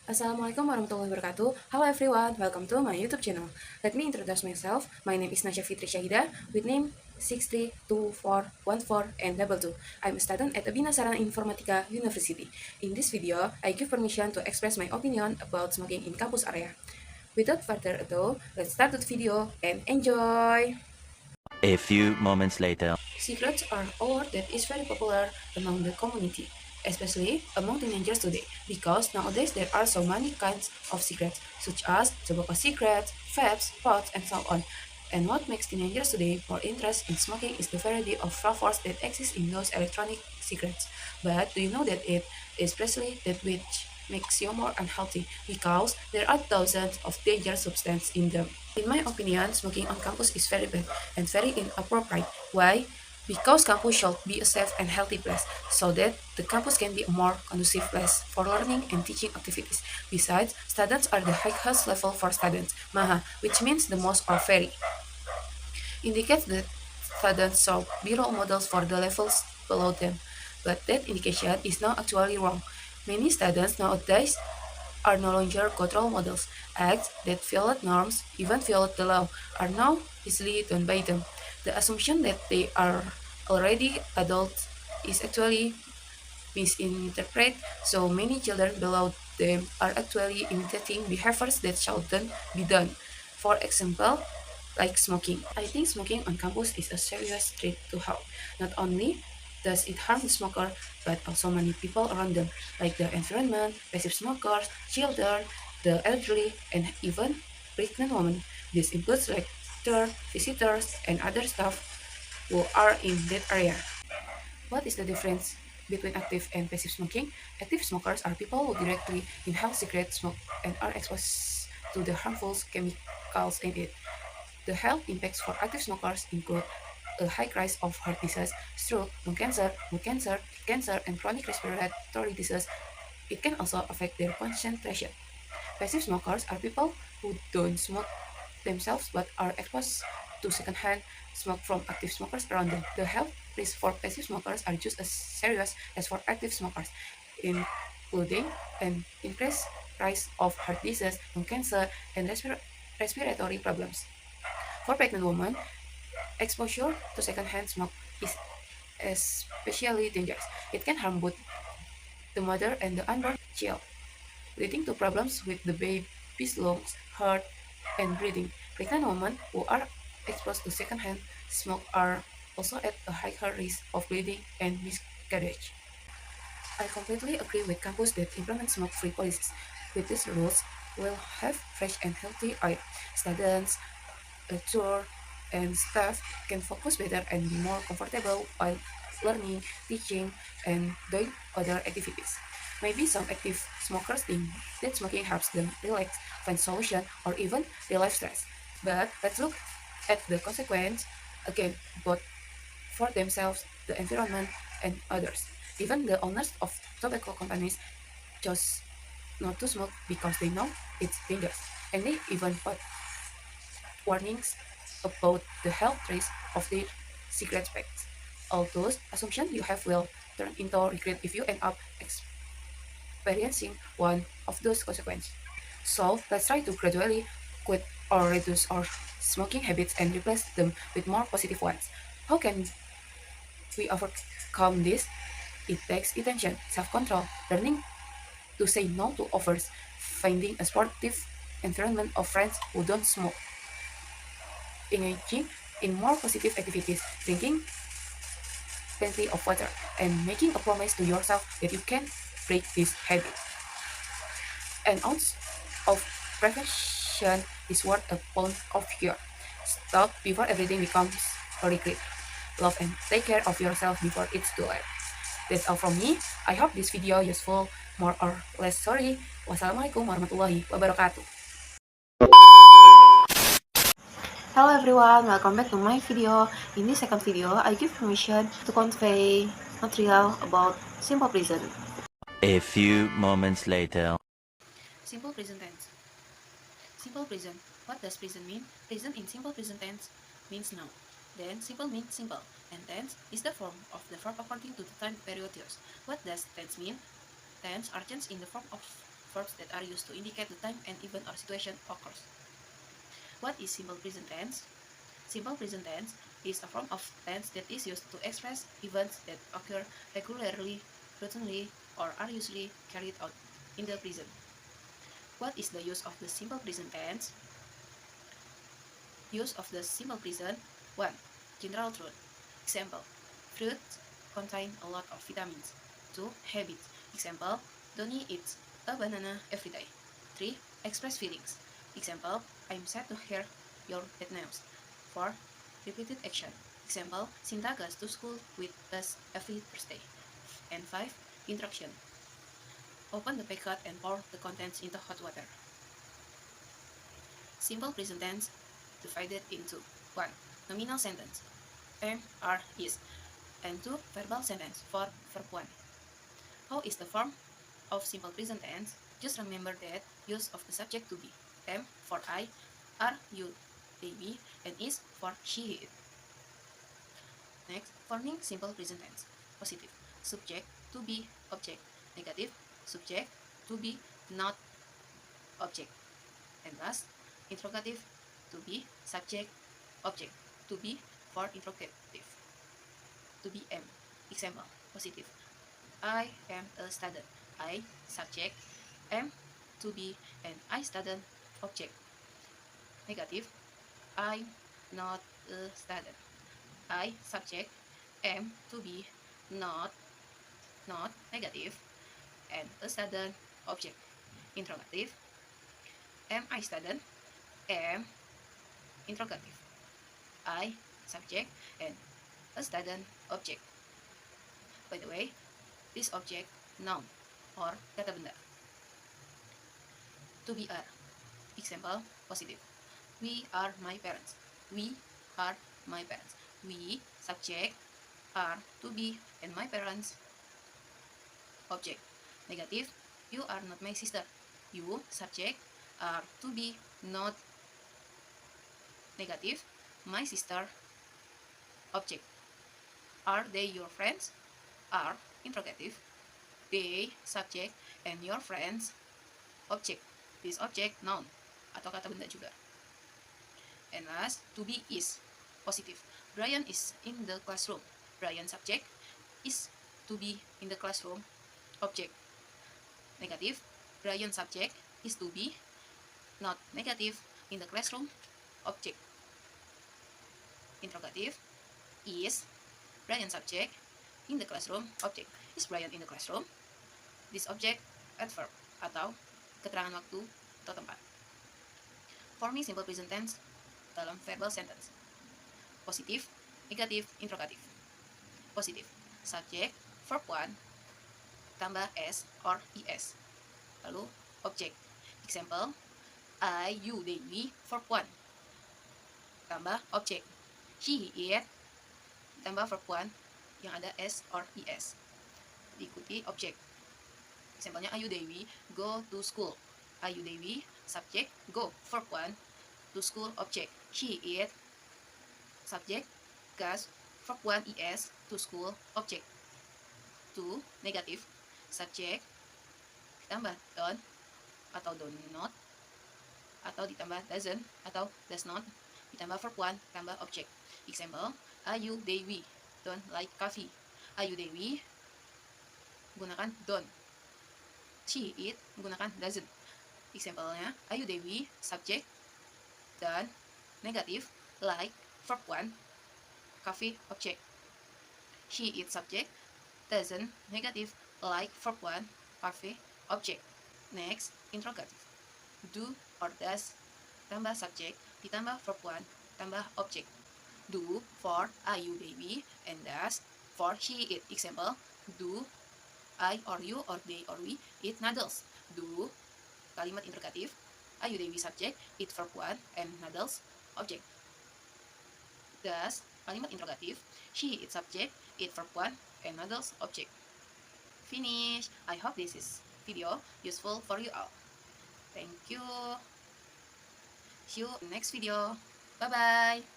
Assalamualaikum warahmatullahi wabarakatuh. Hello everyone, welcome to my YouTube channel. Let me introduce myself. My name is Nasha Fitri Syahida with name 632414 and double two. I'm a student at Abhina Sarana Informatika University. In this video, I give permission to express my opinion about smoking in campus area. Without further ado, let's start the video and enjoy! A few moments later. Cigarettes are a word that is very popular among the community, especially among teenagers today, because nowadays there are so many kinds of cigarettes, such as tobacco cigarettes, vapes, pods, and so on. And what makes teenagers today more interested in smoking is the variety of flavors that exist in those electronic cigarettes. But do you know that it is precisely that which makes you more unhealthy because there are thousands of dangerous substances in them. In my opinion, smoking on campus is very bad and very inappropriate. Why? Because campus should be a safe and healthy place, so that the campus can be a more conducive place for learning and teaching activities. Besides, students are the highest level for students, MAHA, which means the most or very, indicates that students should be role models for the levels below them. But that indication is not actually wrong. Many students nowadays are no longer good role models. Acts that violate norms, even violate the law, are now easily done by them. The assumption that they are already adults is actually misinterpreted, so many children below them are actually imitating behaviors that shouldn't be done. For example, like smoking. I think smoking on campus is a serious threat to health. Not only does it harm the smoker, but also many people around them, like the environment, passive smokers, children, the elderly, and even pregnant women. This includes lecturers, visitors, and other staff who are in that area. What is the difference between active and passive smoking? Active smokers are people who directly inhale cigarette smoke and are exposed to the harmful chemicals in it. The health impacts for active smokers include a high rise of heart disease, stroke, lung cancer, and chronic respiratory disease. It can also affect their concentration. Passive smokers are people who don't smoke themselves but are exposed to secondhand smoke from active smokers around them. The health risks for passive smokers are just as serious as for active smokers, including an increased rise of heart disease, lung cancer, and respiratory problems. For pregnant women, exposure to secondhand smoke is especially dangerous. It can harm both the mother and the unborn child, leading to problems with the baby's lungs, heart, and breathing. Pregnant women who are exposed to secondhand smoke are also at a higher risk of bleeding and miscarriage. I completely agree with campus that implement smoke-free policies. With these rules, we'll have fresh and healthy air. Students, tour, and staff can focus better and be more comfortable while learning, teaching, and doing other activities. Maybe some active smokers think that smoking helps them relax, find solution, or even relieve stress. But let's look at the consequence again, both for themselves, the environment, and others. Even the owners of tobacco companies chose not to smoke because they know it's dangerous, and they even put warnings about the health risks of their cigarette packs. All those assumptions you have will turn into regret if you end up experiencing one of those consequences. So let's try to gradually quit or reduce our smoking habits and replace them with more positive ones. How can we overcome this? It takes attention, self-control, learning to say no to offers, finding a sportive environment of friends who don't smoke, engaging in more positive activities, drinking plenty of water, and making a promise to yourself that you can break this habit. An ounce of prevention is worth a pound of cure. Stop before everything becomes a regret. Love and take care of yourself before it's too late. That's all from me. I hope this video useful, more or less sorry. Wassalamualaikum warahmatullahi wabarakatuh. Hello everyone, welcome back to my video. In this second video, I give permission to convey material about simple present. A few moments later. Simple present tense. Simple present. What does present mean? Present in simple present tense means now. Then simple means simple, and tense is the form of the verb according to the time period used. What does tense mean? Tense are changed in the form of verbs that are used to indicate the time an event or situation occurs. What is simple present tense? Simple present tense is a form of tense that is used to express events that occur regularly, routinely, or are usually carried out in the present. What is the use of the simple present tense? Use of the simple present. 1. General truth. Example, fruits contain a lot of vitamins. 2. Habits. Example, Donnie eats a banana every day. 3. Express feelings. Example, I'm sad to hear your bad news. 4. Repeated action. Example, Sinta goes to school with us every Thursday. And 5. Interaction. Open the packet and pour the contents into hot water. Simple present tense divided into 1. Nominal sentence, am, are, is, and 2. Verbal sentence for verb 1. How is the form of simple present tense? Just remember that use of the subject to be, am for I, are, you, they, we, and is for she, it. Next, forming simple present tense. Positive, subject, to be, object. Negative, subject, to be, not, object. And last, interrogative, to be, subject, object. To be for interrogative. To be am. Example, positive. I am a student. I, subject, am, to be, and I student, object. Negative, I'm not a student. I, subject, am, to be, not, negative, and a student, object. Interrogative, am I student? Am, interrogative. I, subject, and a student, object. By the way, this object, noun, or kata benda. To be are. Example, positive. We are my parents. We are my parents. We, subject, are, to be, and my parents, object. Negative, you are not my sister. You, subject, are, to be, not, negative, my sister, object. Are they your friends? Are, interrogative. They, subject, and your friends, object. This object, noun, atau kata benda juga. And last, to be is, positive. Brian is in the classroom. Brian, subject, is to be in the classroom, object. Negative, Brian, subject, is to be, not, negative, in the classroom, object. Interrogative, is Brian, subject, in the classroom, object. Is Brian in the classroom? This object, adverb, atau keterangan waktu atau tempat. Forming simple present tense dalam verbal sentence. Positif, negatif, interrogatif. Positif, subject, verb 1, tambah s or es. Lalu, object. Example, I, you, they, we, verb 1, tambah object. She, he, it, tambah verb 1 yang ada s or es. Diikuti object. Example-nya, I, you, they, we, go to school. I, you, they, we, subject, go, verb 1, to school, object. She, it, subject, gas, verb 1 es, to school, object. 2, negatif, subject, ditambah don't, atau do not, atau ditambah doesn't, atau does not, ditambah verb 1, tambah object. Example, are you, they, we, don't like coffee. Are you, they, we, gunakan don't. She, it, menggunakan doesn't. Example-nya, are you, they, we, subject, dan, negatif, like, verb 1, coffee, object. She, it, subject, doesn't, negative, like, verb 1, coffee, object. Next, interrogative. Do or does, tambah subject, ditambah verb 1, tambah object. Do for I, you, they, we, and does for she, it. Example, do I or you or they or we eat noodles. Do, kalimat interrogatif, I, you, they, we, subject, it, verb 1, and noodles, object. Does, kalimat interrogatif, she, it, subject, it, verb 1, and noodles, object. Finish. I hope this is video useful for you all. Thank you. See you in next video. Bye bye.